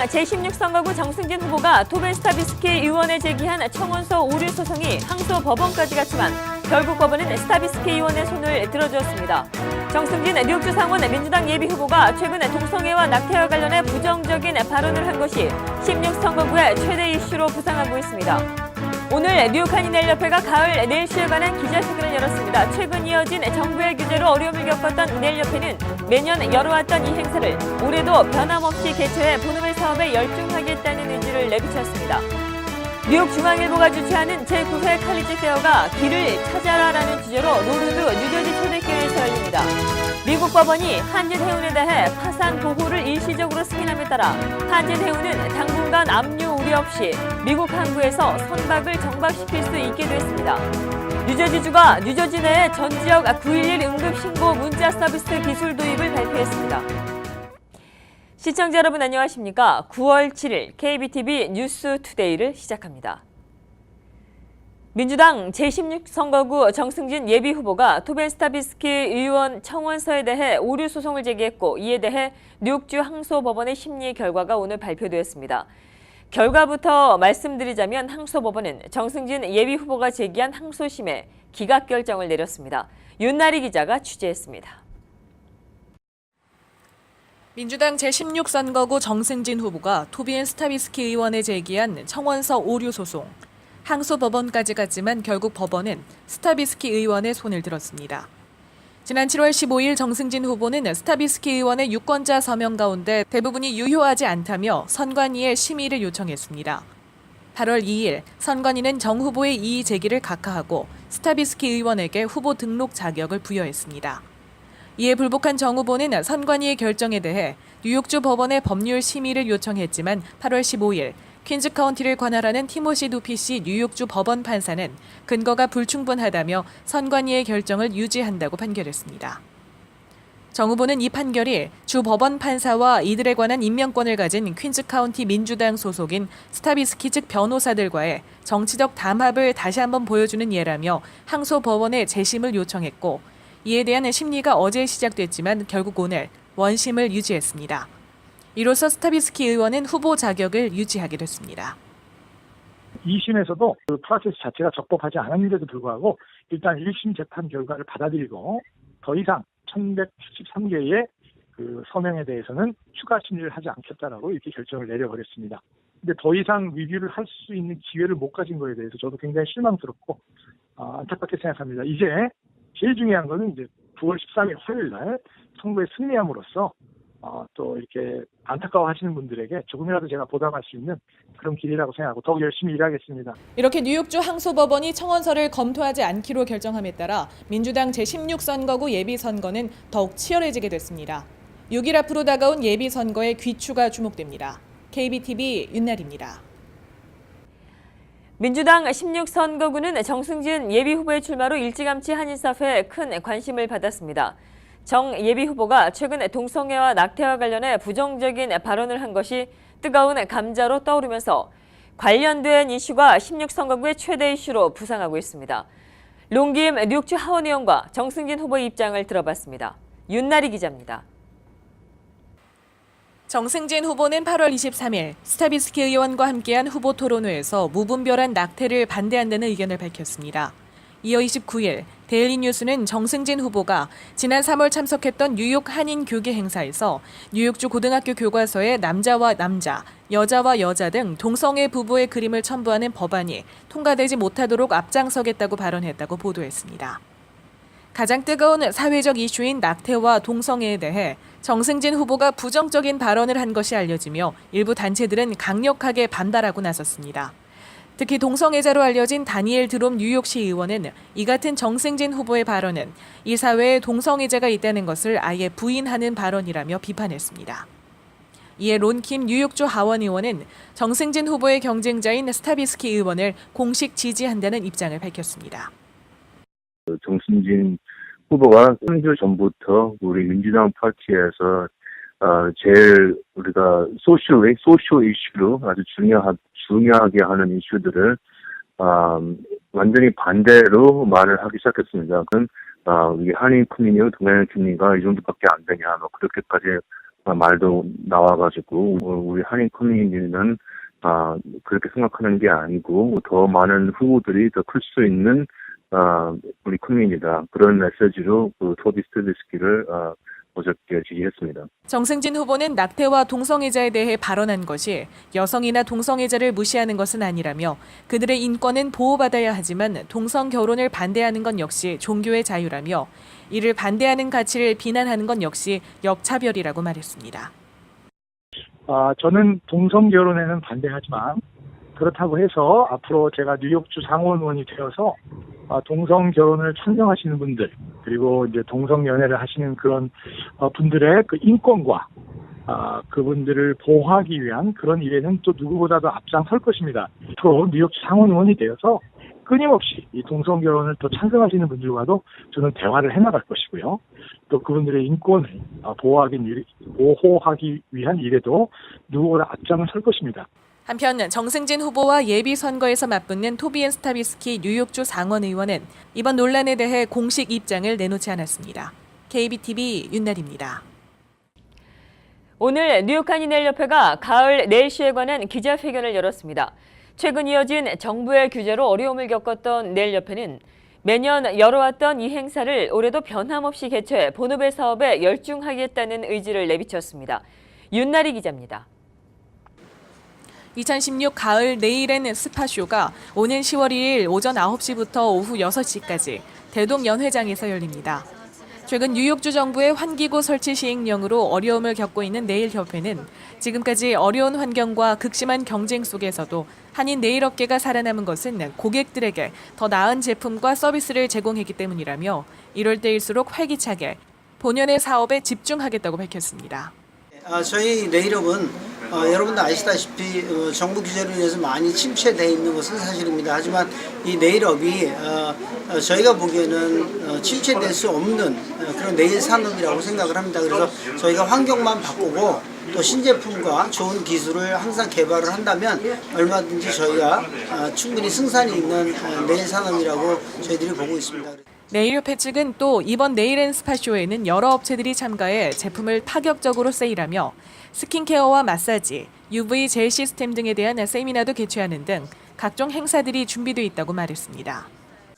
제16선거구 정승진 후보가 토벤스타비스키 의원에 제기한 청원서 오류 소송이 항소 법원까지 갔지만 결국 법원은 스타비스키 의원의 손을 들어주었습니다. 정승진 뉴욕주 상원 민주당 예비후보가 최근 동성애와 낙태와 관련해 부정적인 발언을 한 것이 16선거구의 최대 이슈로 부상하고 있습니다. 오늘 뉴욕 한인내일협회가 가을 내일시에 관한 기자회견을 열었습니다. 최근 이어진 정부의 규제로 어려움을 겪었던 내일협회는 매년 열어왔던 이 행사를 올해도 변함없이 개최해 본업의 사업에 열중하겠다는 의지를 내비쳤습니다. 뉴욕 중앙일보가 주최하는 제9회 칼리지 페어가 길을 찾아라라는 주제로 노르드 뉴저지 초대교회에서 열립니다. 미국 법원이 한진해운에 대해 파산 보호를 일시적으로 승인함에 따라 한진해운은 당분간 압류 우려 없이 미국 항구에서 선박을 정박시킬 수 있게 됐습니다. 뉴저지주가 뉴저지 내 전 지역 911 응급신고 문자 서비스 기술 도입을 발표했습니다. 시청자 여러분 안녕하십니까? 9월 7일 KBTV 뉴스 투데이를 시작합니다. 민주당 제16선거구 정승진 예비후보가 토벤스타비스키 의원 청원서에 대해 오류 소송을 제기했고 이에 대해 뉴욕주 항소법원의 심리 결과가 오늘 발표되었습니다. 결과부터 말씀드리자면 항소법원은 정승진 예비후보가 제기한 항소심에 기각 결정을 내렸습니다. 윤나리 기자가 취재했습니다. 민주당 제16선거구 정승진 후보가 토벤스타비스키 의원에 제기한 청원서 오류 소송. 항소법원까지 갔지만 결국 법원은 스타비스키 의원의 손을 들었습니다. 지난 7월 15일 정승진 후보는 스타비스키 의원의 유권자 서명 가운데 대부분이 유효하지 않다며 선관위에 심의를 요청했습니다. 8월 2일 선관위는 정 후보의 이의 제기를 각하하고 스타비스키 의원에게 후보 등록 자격을 부여했습니다. 이에 불복한 정 후보는 선관위의 결정에 대해 뉴욕주 법원에 법률 심의를 요청했지만 8월 15일 퀸즈 카운티를 관할하는 티모시 두피시 뉴욕주 법원 판사는 근거가 불충분하다며 선관위의 결정을 유지한다고 판결했습니다. 정 후보는 이 판결이 주 법원 판사와 이들에 관한 임명권을 가진 퀸즈 카운티 민주당 소속인 스타비스키 측 변호사들과의 정치적 담합을 다시 한번 보여주는 예라며 항소 법원에 재심을 요청했고 이에 대한 심리가 어제 시작됐지만 결국 오늘 원심을 유지했습니다. 이로써 스타비스키 의원은 후보 자격을 유지하게 됐습니다. 2심에서도 그 프로세스 자체가 적법하지 않았는데도 불구하고 일단 1심 재판 결과를 받아들이고 더 이상 1173개의 그 서명에 대해서는 추가 심리를 하지 않겠다라고 이렇게 결정을 내려버렸습니다. 근데 더 이상 리뷰를 할 수 있는 기회를 못 가진 거에 대해서 저도 굉장히 실망스럽고 안타깝게 생각합니다. 이제 제일 중요한 거는 이제 9월 13일 화요일 날 선거에 승리함으로써 또 이렇게 안타까워하시는 분들에게 조금이라도 제가 보답할 수 있는 그런 길이라고 생각하고 더욱 열심히 일하겠습니다. 이렇게 뉴욕주 항소법원이 청원서를 검토하지 않기로 결정함에 따라 민주당 제16선거구 예비선거는 더욱 치열해지게 됐습니다. 6일 앞으로 다가온 예비선거의 귀추가 주목됩니다. KBTV 윤나리입니다. 민주당 16선거구는 정승진 예비후보의 출마로 일찌감치 한인사회에 큰 관심을 받았습니다. 정 예비후보가 최근 동성애와 낙태와 관련해 부정적인 발언을 한 것이 뜨거운 감자로 떠오르면서 관련된 이슈가 16선거구의 최대 이슈로 부상하고 있습니다. 롱김 뉴욕주 하원 의원과 정승진 후보의 입장을 들어봤습니다. 윤나리 기자입니다. 정승진 후보는 8월 23일 스타비스키 의원과 함께한 후보 토론회에서 무분별한 낙태를 반대한다는 의견을 밝혔습니다. 이어 29일 데일리 뉴스는 정승진 후보가 지난 3월 참석했던 뉴욕 한인 교계 행사에서 뉴욕주 고등학교 교과서에 남자와 남자, 여자와 여자 등 동성애 부부의 그림을 첨부하는 법안이 통과되지 못하도록 앞장서겠다고 발언했다고 보도했습니다. 가장 뜨거운 사회적 이슈인 낙태와 동성애에 대해 정승진 후보가 부정적인 발언을 한 것이 알려지며 일부 단체들은 강력하게 반발하고 나섰습니다. 특히 동성애자로 알려진 다니엘 드롬 뉴욕시 의원은 이 같은 정승진 후보의 발언은 이 사회에 동성애자가 있다는 것을 아예 부인하는 발언이라며 비판했습니다. 이에 론킴 뉴욕주 하원 의원은 정승진 후보의 경쟁자인 스타비스키 의원을 공식 지지한다는 입장을 밝혔습니다. 정승진 후보가 3주 전부터 우리 민주당 파티에서 제일 우리가 소셜 이슈로 아주 중요하게 하는 이슈들을 완전히 반대로 말을 하기 시작했습니다. 그럼 우리 한인 커뮤니티, 동양 커뮤니티가 이 정도밖에 안 되냐, 그렇게까지 말도 나와가지고 우리 한인 커뮤니티는 그렇게 생각하는 게 아니고 더 많은 후보들이 더 클 수 있는 우리 커뮤니티다. 그런 메시지로 그 토비 스타비스키를 어저께 지지했습니다. 정승진 후보는 낙태와 동성애자에 대해 발언한 것이 여성이나 동성애자를 무시하는 것은 아니라며 그들의 인권은 보호받아야 하지만 동성 결혼을 반대하는 건 역시 종교의 자유라며 이를 반대하는 가치를 비난하는 건 역시 역차별이라고 말했습니다. 저는 동성 결혼에는 반대하지만 그렇다고 해서 앞으로 제가 뉴욕주 상원 의원이 되어서 동성 결혼을 찬성하시는 분들 그리고 이제 동성 연애를 하시는 그런 분들의 그 인권과 그분들을 보호하기 위한 그런 일에는 또 누구보다도 앞장설 것입니다. 앞으로 뉴욕주 상원 의원이 되어서 끊임없이 이 동성 결혼을 또 찬성하시는 분들과도 저는 대화를 해나갈 것이고요. 또 그분들의 인권을 보호하기 위한 일에도 누구보다 앞장을 설 것입니다. 한편 정승진 후보와 예비선거에서 맞붙는 토비 스타비스키 뉴욕주 상원의원은 이번 논란에 대해 공식 입장을 내놓지 않았습니다. KBTV 윤나리입니다. 오늘 뉴욕 한인내일협회가 가을 내일쇼에 관한 기자회견을 열었습니다. 최근 이어진 정부의 규제로 어려움을 겪었던 내일협회는 매년 열어왔던 이 행사를 올해도 변함없이 개최해 본업의 사업에 열중하겠다는 의지를 내비쳤습니다. 윤나리 기자입니다. 2016 가을 네일앤 스파쇼가 오는 10월 2일 오전 9시부터 오후 6시까지 대동연회장에서 열립니다. 최근 뉴욕주 정부의 환기구 설치 시행령으로 어려움을 겪고 있는 네일협회는 지금까지 어려운 환경과 극심한 경쟁 속에서도 한인 네일업계가 살아남은 것은 고객들에게 더 나은 제품과 서비스를 제공했기 때문이라며 이럴 때일수록 활기차게 본연의 사업에 집중하겠다고 밝혔습니다. 저희 네일업은 여러분도 아시다시피 정부 규제로 인해서 많이 침체되어 있는 것은 사실입니다. 하지만 이 네일업이 저희가 보기에는 침체될 수 없는 그런 네일 산업이라고 생각을 합니다. 그래서 저희가 환경만 바꾸고 또 신제품과 좋은 기술을 항상 개발을 한다면 얼마든지 저희가 충분히 승산이 있는 네일 산업이라고 저희들이 보고 있습니다. 네일협회 측은 또 이번 네일앤스파쇼에는 여러 업체들이 참가해 제품을 파격적으로 세일하며 스킨케어와 마사지, UV 젤 시스템 등에 대한 세미나도 개최하는 등 각종 행사들이 준비되어 있다고 말했습니다.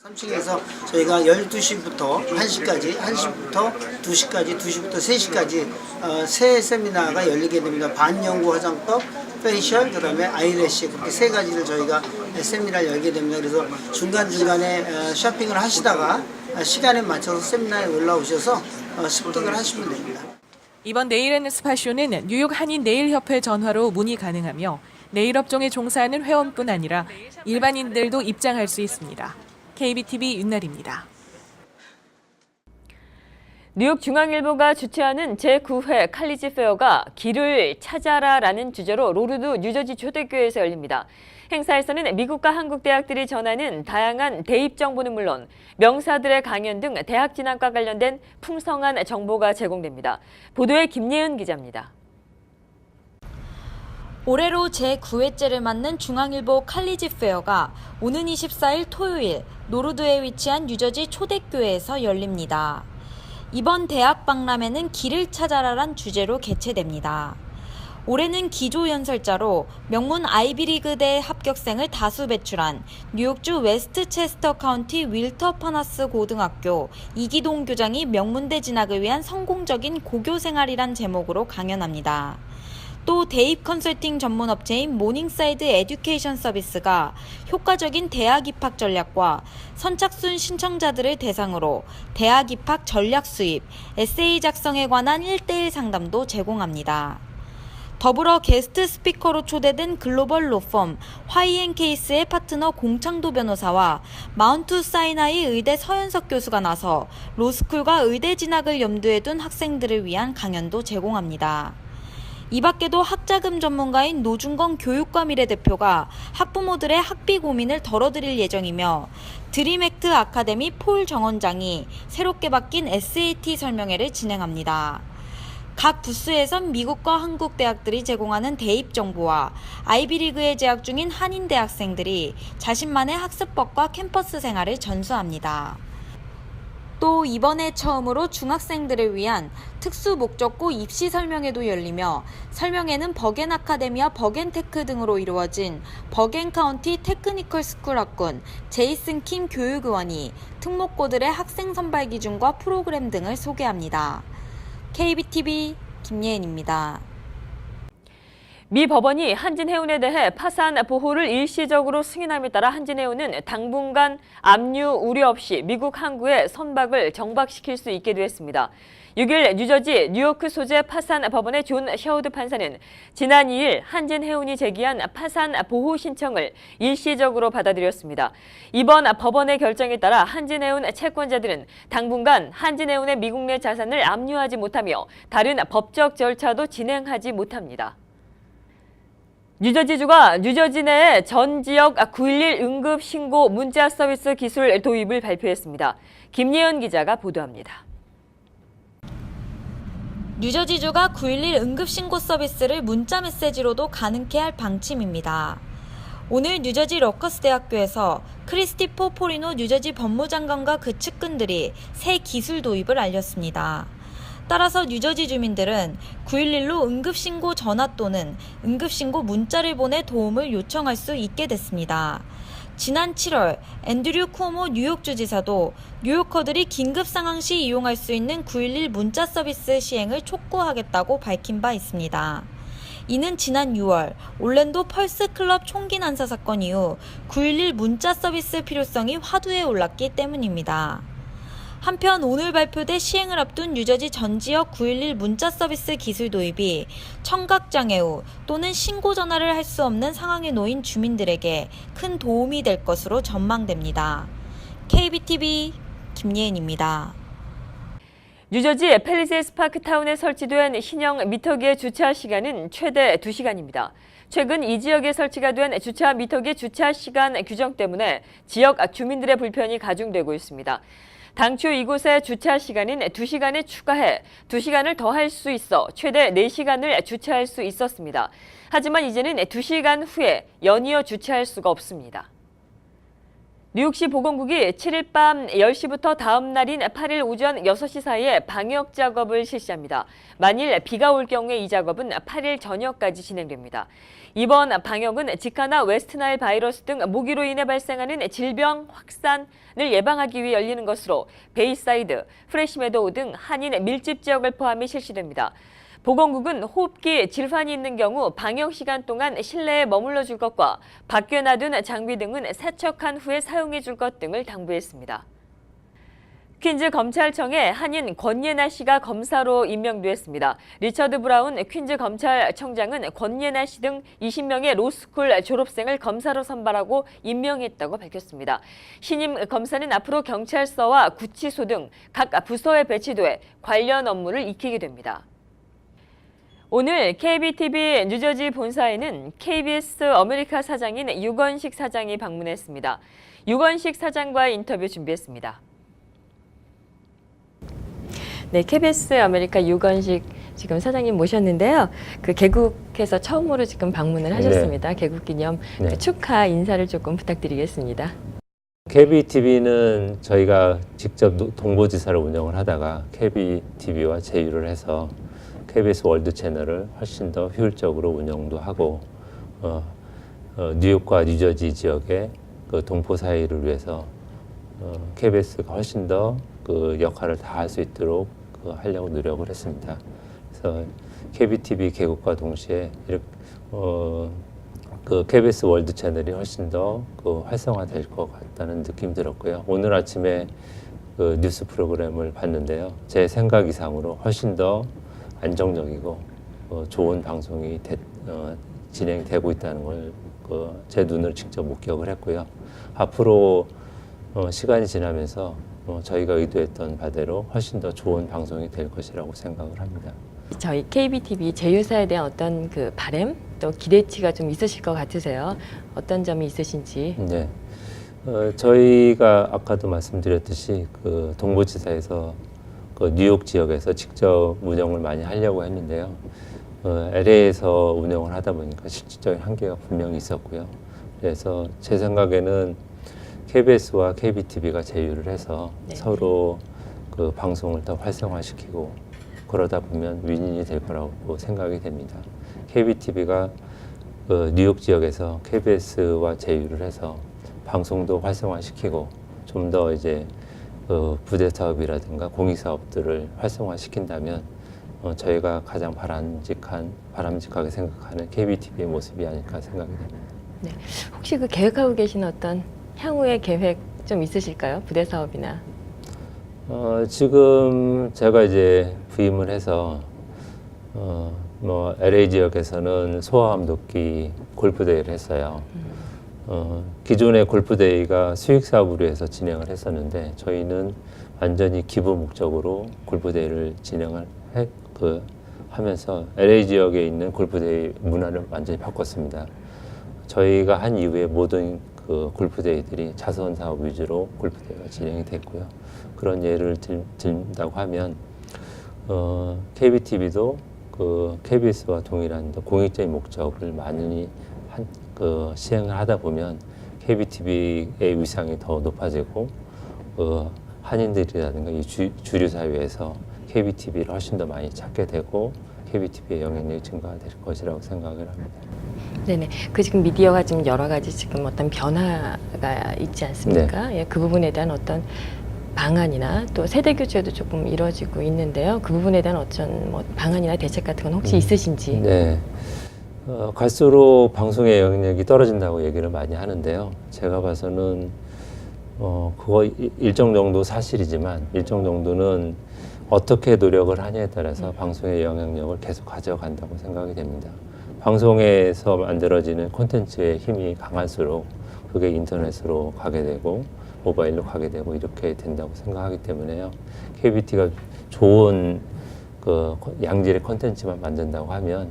3층에서 저희가 12시부터 1시까지, 1시부터 2시까지, 2시부터 3시까지 세 세미나가 열리게 됩니다. 반영구 화장법, 페이셜, 그다음에 아이래쉬 그렇게 세 가지를 저희가 세미나를 열게 됩니다. 그래서 중간중간에 쇼핑을 하시다가 시간에 맞춰서 세미나에 올라오셔서 습득을 하시면 됩니다. 이번 네일앤스파쇼는 뉴욕 한인 네일협회 전화로 문의 가능하며 네일업종에 종사하는 회원뿐 아니라 일반인들도 입장할 수 있습니다. KBTV 윤나리입니다. 뉴욕 중앙일보가 주최하는 제9회 칼리지 페어가 길을 찾아라라는 주제로 로르드 뉴저지 초대교회에서 열립니다. 행사에서는 미국과 한국 대학들이 전하는 다양한 대입 정보는 물론 명사들의 강연 등 대학 진학과 관련된 풍성한 정보가 제공됩니다. 보도에 김예은 기자입니다. 올해로 제9회째를 맞는 중앙일보 칼리지 페어가 오는 24일 토요일 노르드에 위치한 뉴저지 초대교회에서 열립니다. 이번 대학 박람회는 길을 찾아라란 주제로 개최됩니다. 올해는 기조연설자로 명문 아이비리그대 합격생을 다수 배출한 뉴욕주 웨스트체스터 카운티 윌터 파나스 고등학교 이기동 교장이 명문대 진학을 위한 성공적인 고교 생활이란 제목으로 강연합니다. 또 대입 컨설팅 전문 업체인 모닝사이드 에듀케이션 서비스가 효과적인 대학 입학 전략과 선착순 신청자들을 대상으로 대학 입학 전략 수립, 에세이 작성에 관한 1:1 상담도 제공합니다. 더불어 게스트 스피커로 초대된 글로벌 로펌 화이앤케이스의 파트너 공창도 변호사와 마운트 사이나이 의대 서현석 교수가 나서 로스쿨과 의대 진학을 염두에 둔 학생들을 위한 강연도 제공합니다. 이 밖에도 학자금 전문가인 노중건 교육과 미래 대표가 학부모들의 학비 고민을 덜어드릴 예정이며 드림액트 아카데미 폴 정원장이 새롭게 바뀐 SAT 설명회를 진행합니다. 각 부스에선 미국과 한국 대학들이 제공하는 대입 정보와 아이비리그에 재학 중인 한인 대학생들이 자신만의 학습법과 캠퍼스 생활을 전수합니다. 또 이번에 처음으로 중학생들을 위한 특수 목적고 입시 설명회도 열리며 설명회는 버겐 아카데미와 버겐 테크 등으로 이루어진 버겐 카운티 테크니컬 스쿨 학군 제이슨 킴 교육의원이 특목고들의 학생 선발 기준과 프로그램 등을 소개합니다. KBTV 김예은입니다. 미 법원이 한진해운에 대해 파산 보호를 일시적으로 승인함에 따라 한진해운은 당분간 압류 우려 없이 미국 항구에 선박을 정박시킬 수 있게 됐습니다. 6일 뉴저지 뉴요크 소재 파산 법원의 존 샤우드 판사는 지난 2일 한진해운이 제기한 파산 보호 신청을 일시적으로 받아들였습니다. 이번 법원의 결정에 따라 한진해운 채권자들은 당분간 한진해운의 미국 내 자산을 압류하지 못하며 다른 법적 절차도 진행하지 못합니다. 뉴저지주가 뉴저지 내 전 지역 911 응급신고 문자 서비스 기술 도입을 발표했습니다. 김예은 기자가 보도합니다. 뉴저지주가 911 응급신고 서비스를 문자 메시지로도 가능케 할 방침입니다. 오늘 뉴저지 러커스 대학교에서 크리스티포 포리노 뉴저지 법무장관과 그 측근들이 새 기술 도입을 알렸습니다. 따라서 뉴저지 주민들은 911로 응급신고 전화 또는 응급신고 문자를 보내 도움을 요청할 수 있게 됐습니다. 지난 7월 앤드류 쿠오모 뉴욕주 지사도 뉴요커들이 긴급 상황 시 이용할 수 있는 911 문자 서비스 시행을 촉구하겠다고 밝힌 바 있습니다. 이는 지난 6월 올랜도 펄스 클럽 총기 난사 사건 이후 911 문자 서비스 필요성이 화두에 올랐기 때문입니다. 한편 오늘 발표돼 시행을 앞둔 뉴저지 전 지역 911 문자 서비스 기술 도입이 청각장애 후 또는 신고 전화를 할 수 없는 상황에 놓인 주민들에게 큰 도움이 될 것으로 전망됩니다. KBTV 김예은입니다. 뉴저지 팰리세이스 파크타운에 설치된 신형 미터기의 주차 시간은 최대 2시간입니다. 최근 이 지역에 설치가 된 주차 미터기 주차 시간 규정 때문에 지역 주민들의 불편이 가중되고 있습니다. 당초 이곳의 주차 시간은 2시간에 추가해 2시간을 더 할 수 있어 최대 4시간을 주차할 수 있었습니다. 하지만 이제는 2시간 후에 연이어 주차할 수가 없습니다. 뉴욕시 보건국이 7일 밤 10시부터 다음 날인 8일 오전 6시 사이에 방역 작업을 실시합니다. 만일 비가 올 경우에 이 작업은 8일 저녁까지 진행됩니다. 이번 방역은 지카나 웨스트나일 바이러스 등 모기로 인해 발생하는 질병 확산을 예방하기 위해 열리는 것으로 베이사이드, 프레시메도우 등 한인 밀집 지역을 포함해 실시됩니다. 보건국은 호흡기 질환이 있는 경우 방역 시간 동안 실내에 머물러 줄 것과 밖에 놔둔 장비 등은 세척한 후에 사용해 줄 것 등을 당부했습니다. 퀸즈 검찰청에 한인 권예나 씨가 검사로 임명됐습니다. 리처드 브라운 퀸즈 검찰청장은 권예나 씨 등 20명의 로스쿨 졸업생을 검사로 선발하고 임명했다고 밝혔습니다. 신임 검사는 앞으로 경찰서와 구치소 등 각 부서에 배치돼 관련 업무를 익히게 됩니다. 오늘 KBTV 뉴저지 본사에는 KBS 아메리카 사장인 유건식 사장이 방문했습니다. 유건식 사장과의 인터뷰 준비했습니다. 네, KBS 아메리카 유건식 지금 사장님 모셨는데요. 그 개국해서 처음으로 지금 방문을 하셨습니다. 네. 개국 기념 네. 그 축하 인사를 조금 부탁드리겠습니다. KBTV는 저희가 직접 동보지사를 운영을 하다가 KBTV와 제휴를 해서 KBS 월드 채널을 훨씬 더 효율적으로 운영도 하고 뉴욕과 뉴저지 지역의 그 동포 사회를 위해서 KBS가 훨씬 더 그 역할을 다 할 수 있도록 하려고 노력을 했습니다. 그래서 KBTV 개국과 동시에 이렇게 그 KBS 월드 채널이 훨씬 더 그 활성화될 것 같다는 느낌이 들었고요. 오늘 아침에 그 뉴스 프로그램을 봤는데요. 제 생각 이상으로 훨씬 더 안정적이고 좋은 방송이 진행되고 있다는 걸 제 눈으로 직접 목격을 했고요. 앞으로 시간이 지나면서 저희가 의도했던 바대로 훨씬 더 좋은 방송이 될 것이라고 생각을 합니다. 저희 KBTV 제휴사에 대한 어떤 그 바람 또 기대치가 좀 있으실 것 같으세요. 어떤 점이 있으신지. 네, 저희가 아까도 말씀드렸듯이 그 동부지사에서 그 뉴욕 지역에서 직접 운영을 많이 하려고 했는데요. LA에서 운영을 하다 보니까 실질적인 한계가 분명히 있었고요. 그래서 제 생각에는 KBS와 KBTV가 제휴를 해서 네. 서로 그 방송을 더 활성화시키고 그러다 보면 윈윈이 될 거라고 생각이 됩니다. KBTV가 그 뉴욕 지역에서 KBS와 제휴를 해서 방송도 활성화시키고 좀 더 이제 그 부대 사업이라든가 공익 사업들을 활성화시킨다면 저희가 가장 바람직하게 생각하는 KBTV의 모습이 아닐까 생각이 됩니다. 네. 혹시 그 계획하고 계신 어떤 향후의 계획 좀 있으실까요? 부대 사업이나. 지금 제가 이제 부임을 해서 뭐 LA 지역에서는 소아암 돕기 골프대회를 했어요. 기존의 골프대회가 수익 사업으로 해서 진행을 했었는데 저희는 완전히 기부 목적으로 골프대회를 진행을 하면서 LA 지역에 있는 골프대회 문화를 완전히 바꿨습니다. 저희가 한 이후에 모든 그 골프대회들이 자선 사업 위주로 골프대회가 진행이 됐고요. 그런 예를 든다고 하면 KBTV도 그 KBS와 동일한 공익적인 목적을 많이 시행을 하다 보면 KBTV의 위상이 더 높아지고 한인들이라든가 이 주류 사회에서 KBTV를 훨씬 더 많이 찾게 되고 KBTV의 영향력이 증가가 될 것이라고 생각을 합니다. 네네. 그 지금 미디어가 지금 여러 가지 지금 어떤 변화가 있지 않습니까? 예, 그 부분에 대한 어떤 방안이나 또 세대 교체도 조금 이루어지고 있는데요. 그 부분에 대한 어떤 뭐 방안이나 대책 같은 건 혹시 있으신지? 네. 갈수록 방송의 영향력이 떨어진다고 얘기를 많이 하는데요. 제가 봐서는 그거 일정 정도 사실이지만 일정 정도는 어떻게 노력을 하냐에 따라서 방송의 영향력을 계속 가져간다고 생각이 됩니다. 방송에서 만들어지는 콘텐츠의 힘이 강할수록 그게 인터넷으로 가게 되고 모바일로 가게 되고 이렇게 된다고 생각하기 때문에요. KBT가 좋은 그 양질의 콘텐츠만 만든다고 하면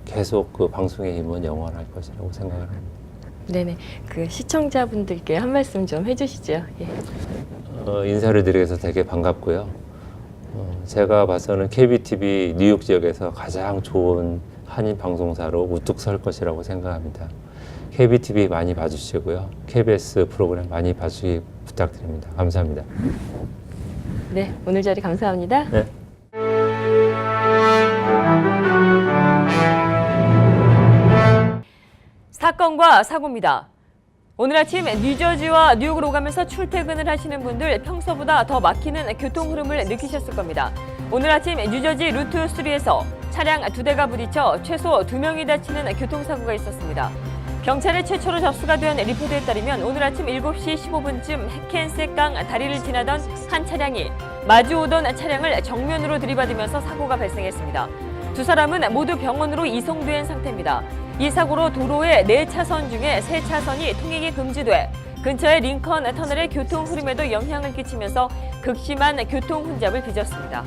계속 그 방송의 힘은 영원할 것이라고 생각을 합니다. 네네. 그 시청자분들께 한 말씀 좀 해주시죠. 예. 인사를 드리게서 되게 반갑고요. 제가 봐서는 KBTV 뉴욕 지역에서 가장 좋은 한인 방송사로 우뚝 설 것이라고 생각합니다. KBTV 많이 봐주시고요. KBS 프로그램 많이 봐주시기 부탁드립니다. 감사합니다. 네, 오늘 자리 감사합니다. 네. 사건과 사고입니다. 오늘 아침 뉴저지와 뉴욕을 오가면서 출퇴근을 하시는 분들 평소보다 더 막히는 교통 흐름을 느끼셨을 겁니다. 오늘 아침 뉴저지 루트 3에서 차량 2대가 부딪혀 최소 2명이 다치는 교통사고가 있었습니다. 경찰의 최초로 접수가 된 리포트에 따르면 오늘 아침 7시 15분쯤 해켄셋강 다리를 지나던 한 차량이 마주오던 차량을 정면으로 들이받으면서 사고가 발생했습니다. 두 사람은 모두 병원으로 이송된 상태입니다. 이 사고로 도로의 4차선 중에 3차선이 통행이 금지돼 근처의 링컨 터널의 교통 흐름에도 영향을 끼치면서 극심한 교통 혼잡을 빚었습니다.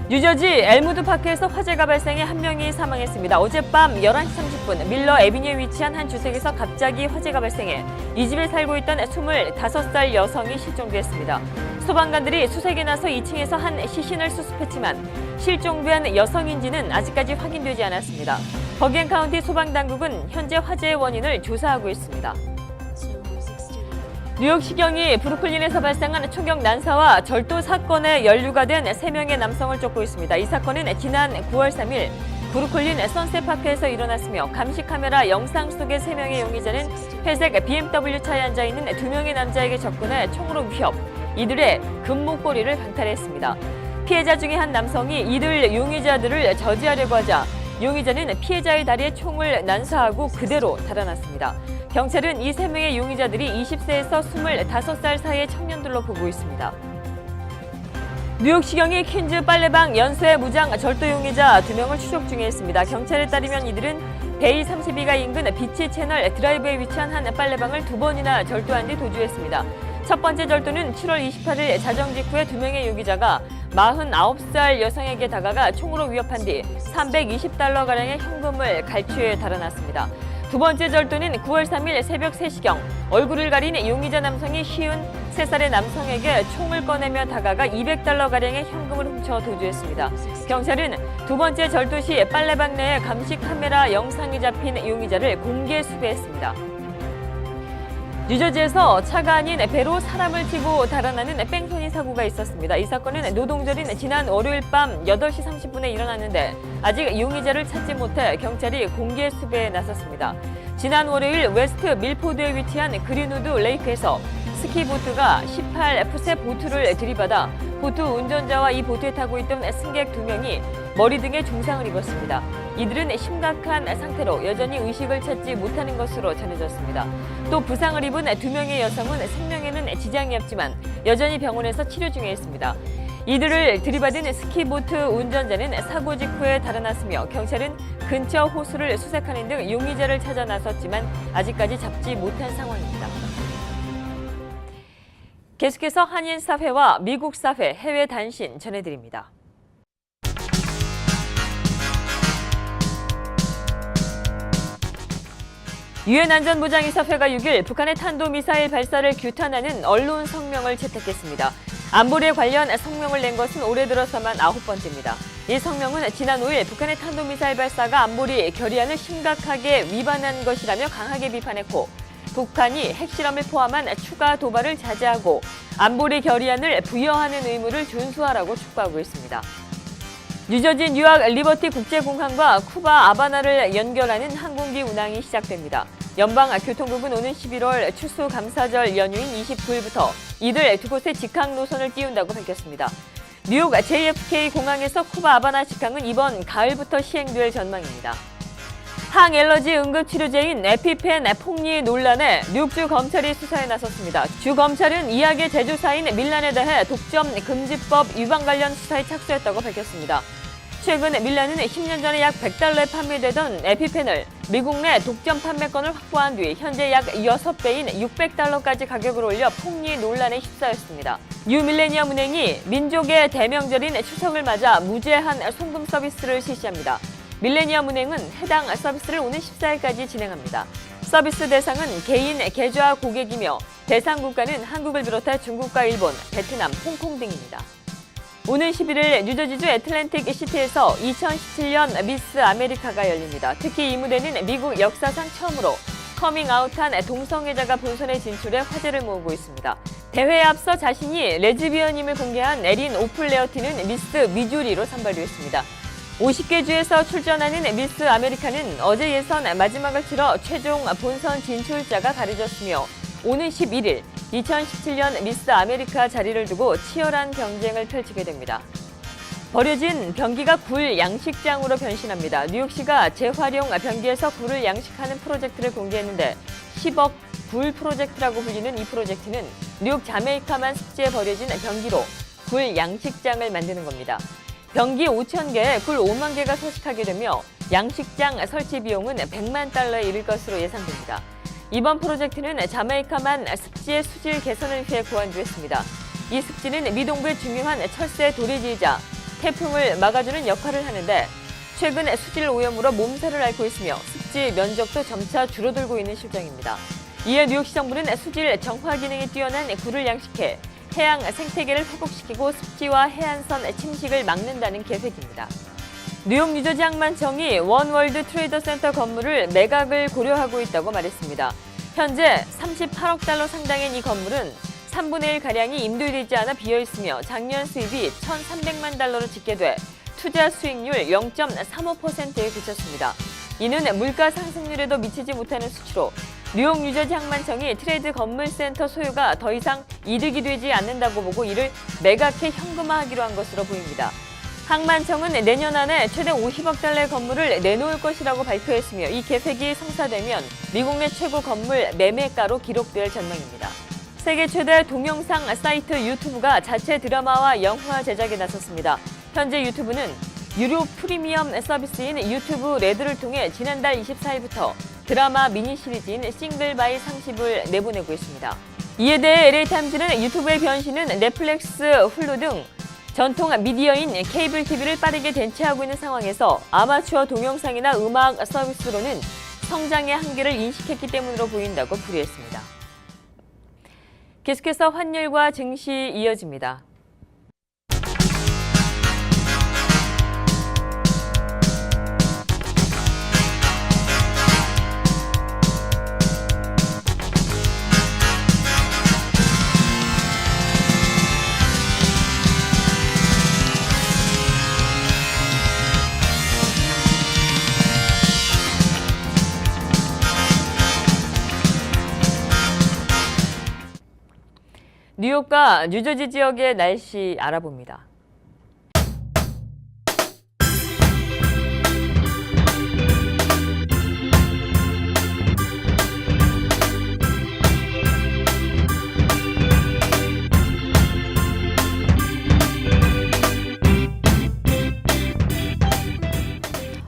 뉴저지 엘무드 파크에서 화재가 발생해 한 명이 사망했습니다. 어젯밤 11시 30분 밀러 애비뉴에 위치한 한 주택에서 갑자기 화재가 발생해 이 집에 살고 있던 25살 여성이 실종됐습니다. 소방관들이 수색에 나서 2층에서 한 시신을 수습했지만 실종된 여성인지는 아직까지 확인되지 않았습니다. 버겐 카운티 소방당국은 현재 화재의 원인을 조사하고 있습니다. 뉴욕시경이 브루클린에서 발생한 총격 난사와 절도 사건에 연루가 된 3명의 남성을 쫓고 있습니다. 이 사건은 지난 9월 3일 브루클린 선셋파크에서 일어났으며 감시 카메라 영상 속의 3명의 용의자는 회색 BMW 차에 앉아있는 2명의 남자에게 접근해 총으로 위협, 이들의 금목걸이를 강탈했습니다. 피해자 중에 한 남성이 이들 용의자들을 저지하려고 하자 용의자는 피해자의 다리에 총을 난사하고 그대로 달아났습니다. 경찰은 이 3명의 용의자들이 20세에서 25살 사이의 청년들로 보고 있습니다. 뉴욕시경이 퀸즈 빨래방 연쇄 무장 절도 용의자 2명을 추적 중에 있습니다. 경찰에 따르면 이들은 베이 32가 인근 비치 채널 드라이브에 위치한 한 빨래방을 2번이나 절도한 뒤 도주했습니다. 첫 번째 절도는 7월 28일 자정 직후에 2명의 용의자가 49살 여성에게 다가가 총으로 위협한 뒤 $320가량의 현금을 갈취해 달아났습니다. 두 번째 절도는 9월 3일 새벽 3시경 얼굴을 가린 용의자 남성이 53살의 남성에게 총을 꺼내며 다가가 $200가량의 현금을 훔쳐 도주했습니다. 경찰은 두 번째 절도 시 빨래방 내에 감시 카메라 영상이 잡힌 용의자를 공개 수배했습니다. 뉴저지에서 차가 아닌 배로 사람을 튀고 달아나는 뺑소니 사고가 있었습니다. 이 사건은 노동절인 지난 월요일 밤 8시 30분에 일어났는데 아직 용의자를 찾지 못해 경찰이 공개 수배에 나섰습니다. 지난 월요일 웨스트 밀포드에 위치한 그린우드 레이크에서 스키보트가 18F세 보트를 들이받아 보트 운전자와 이 보트에 타고 있던 승객 2명이 머리 등에 중상을 입었습니다. 이들은 심각한 상태로 여전히 의식을 찾지 못하는 것으로 전해졌습니다. 또 부상을 입은 2명의 여성은 생명에는 지장이 없지만 여전히 병원에서 치료 중에 있습니다. 이들을 들이받은 스키보트 운전자는 사고 직후에 달아났으며 경찰은 근처 호수를 수색하는 등 용의자를 찾아 나섰지만 아직까지 잡지 못한 상황입니다. 계속해서 한인 사회와 미국 사회 해외 단신 전해드립니다. 유엔 안전보장이사회가 6일 북한의 탄도미사일 발사를 규탄하는 언론 성명을 채택했습니다. 안보리에 관련 성명을 낸 것은 올해 들어서만 9번째입니다. 이 성명은 지난 5일 북한의 탄도미사일 발사가 안보리 결의안을 심각하게 위반한 것이라며 강하게 비판했고 북한이 핵실험을 포함한 추가 도발을 자제하고 안보리 결의안을 부여하는 의무를 준수하라고 촉구하고 있습니다. 뉴저지 뉴욕 리버티 국제공항과 쿠바 아바나를 연결하는 항공기 운항이 시작됩니다. 연방교통국은 오는 11월 추수감사절 연휴인 29일부터 이들 두 곳의 직항 노선을 띄운다고 밝혔습니다. 뉴욕 JFK 공항에서 쿠바 아바나 직항은 이번 가을부터 시행될 전망입니다. 항엘러지 응급치료제인 에피펜 폭리 논란에 뉴욕주 검찰이 수사에 나섰습니다. 주 검찰은 이학의 제조사인 밀란에 대해 독점 금지법 위반 관련 수사에 착수했다고 밝혔습니다. 최근 밀란은 10년 전에 약 $100에 판매되던 에피펜을 미국 내 독점 판매권을 확보한 뒤 현재 약 6배인 $600까지 가격을 올려 폭리 논란에 휩싸였습니다. 뉴밀레니엄 은행이 민족의 대명절인 추석을 맞아 무제한 송금 서비스를 실시합니다. 밀레니엄 은행은 해당 서비스를 오는 14일까지 진행합니다. 서비스 대상은 개인 계좌 고객이며 대상 국가는 한국을 비롯해 중국과 일본, 베트남, 홍콩 등입니다. 오는 11일 뉴저지주 애틀랜틱 시티에서 2017년 미스 아메리카가 열립니다. 특히 이 무대는 미국 역사상 처음으로 커밍아웃한 동성애자가 본선에 진출해 화제를 모으고 있습니다. 대회에 앞서 자신이 레즈비언임을 공개한 에린 오플레어티는 미스 미주리로 선발됐습니다. 50개 주에서 출전하는 미스 아메리카는 어제 예선 마지막을 치러 최종 본선 진출자가 가려졌으며 오는 11일 2017년 미스 아메리카 자리를 두고 치열한 경쟁을 펼치게 됩니다. 버려진 변기가 굴 양식장으로 변신합니다. 뉴욕시가 재활용 변기에서 굴을 양식하는 프로젝트를 공개했는데 10억 굴 프로젝트라고 불리는 이 프로젝트는 뉴욕 자메이카만 습지에 버려진 변기로 굴 양식장을 만드는 겁니다. 변기 5,000개에 굴 5만 개가 서식하게 되며 양식장 설치 비용은 $100만 이를 것으로 예상됩니다. 이번 프로젝트는 자메이카만 습지의 수질 개선을 위해 고안됐습니다. 이 습지는 미동부의 중요한 철새 도래지이자 태풍을 막아주는 역할을 하는데 최근 수질 오염으로 몸살을 앓고 있으며 습지 면적도 점차 줄어들고 있는 실정입니다. 이에 뉴욕시 정부는 수질 정화 기능이 뛰어난 굴을 양식해 해양 생태계를 회복시키고 습지와 해안선 침식을 막는다는 계획입니다. 뉴욕 뉴저지 항만청이 원월드 트레이더 센터 건물을 매각을 고려하고 있다고 말했습니다. 현재 $38억 상당인 이 건물은 3분의 1가량이 임대되지 않아 비어있으며 작년 수입이 $1,300만 집계돼 투자 수익률 0.35%에 그쳤습니다. 이는 물가 상승률에도 미치지 못하는 수치로 뉴욕 뉴저지 항만청이 트레이드 건물센터 소유가 더 이상 이득이 되지 않는다고 보고 이를 매각해 현금화하기로 한 것으로 보입니다. 항만청은 내년 안에 최대 $50억 건물을 내놓을 것이라고 발표했으며 이 계획이 성사되면 미국 내 최고 건물 매매가로 기록될 전망입니다. 세계 최대 동영상 사이트 유튜브가 자체 드라마와 영화 제작에 나섰습니다. 현재 유튜브는 유료 프리미엄 서비스인 유튜브 레드를 통해 지난달 24일부터 드라마 미니 시리즈인 싱글 바이 30을 내보내고 있습니다. 이에 대해 LA타임즈는 유튜브의 변신은 넷플릭스, 훌루 등 전통 미디어인 케이블 TV를 빠르게 대체하고 있는 상황에서 아마추어 동영상이나 음악 서비스로는 성장의 한계를 인식했기 때문으로 보인다고 풀이했습니다. 계속해서 환율과 증시 이어집니다. 뉴욕과 뉴저지 지역의 날씨 알아봅니다.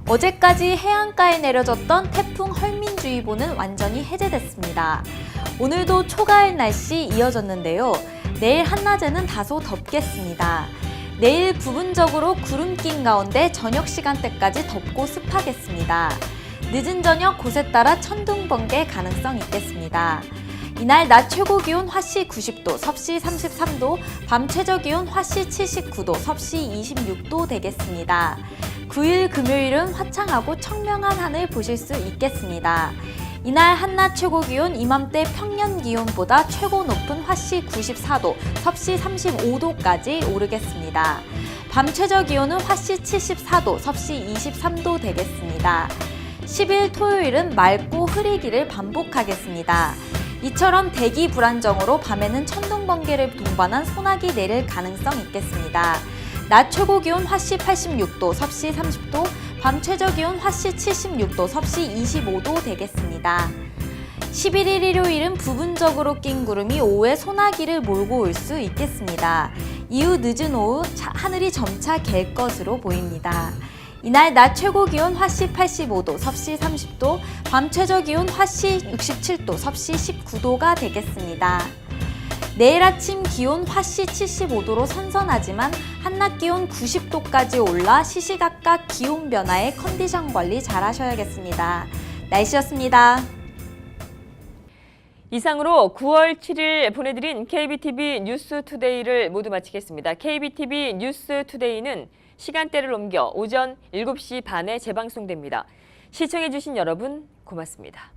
어제까지 해안가에 내려졌던 태풍 헐민주의보는 완전히 해제됐습니다. 오늘도 초가을 날씨 이어졌는데요. 내일 한낮에는 다소 덥겠습니다. 내일 부분적으로 구름 낀 가운데 저녁 시간대까지 덥고 습하겠습니다. 늦은 저녁 곳에 따라 천둥 번개 가능성 있겠습니다. 이날 낮 최고 기온 화씨 90도, 섭씨 33도, 밤 최저 기온 화씨 79도, 섭씨 26도 되겠습니다. 9일 금요일은 화창하고 청명한 하늘 보실 수 있겠습니다. 이날 한낮 최고 기온 이맘때 평년 기온보다 최고 높은 화씨 94도, 섭씨 35도까지 오르겠습니다. 밤 최저 기온은 화씨 74도, 섭씨 23도 되겠습니다. 10일 토요일은 맑고 흐리기를 반복하겠습니다. 이처럼 대기 불안정으로 밤에는 천둥 번개를 동반한 소나기 내릴 가능성 있겠습니다. 낮 최고 기온 화씨 86도, 섭씨 30도, 밤 최저 기온 화씨 76도, 섭씨 25도 되겠습니다. 11일 일요일은 부분적으로 낀 구름이 오후에 소나기를 몰고 올 수 있겠습니다. 이후 늦은 오후 하늘이 점차 갤 것으로 보입니다. 이날 낮 최고 기온 화씨 85도, 섭씨 30도, 밤 최저 기온 화씨 67도, 섭씨 19도가 되겠습니다. 내일 아침 기온 화씨 75도로 선선하지만 한낮 기온 90도까지 올라 시시각각 기온 변화에 컨디션 관리 잘 하셔야겠습니다. 날씨였습니다. 이상으로 9월 7일 보내드린 KBTV 뉴스투데이를 모두 마치겠습니다. KBTV 뉴스투데이는 시간대를 옮겨 오전 7시 반에 재방송됩니다. 시청해주신 여러분 고맙습니다.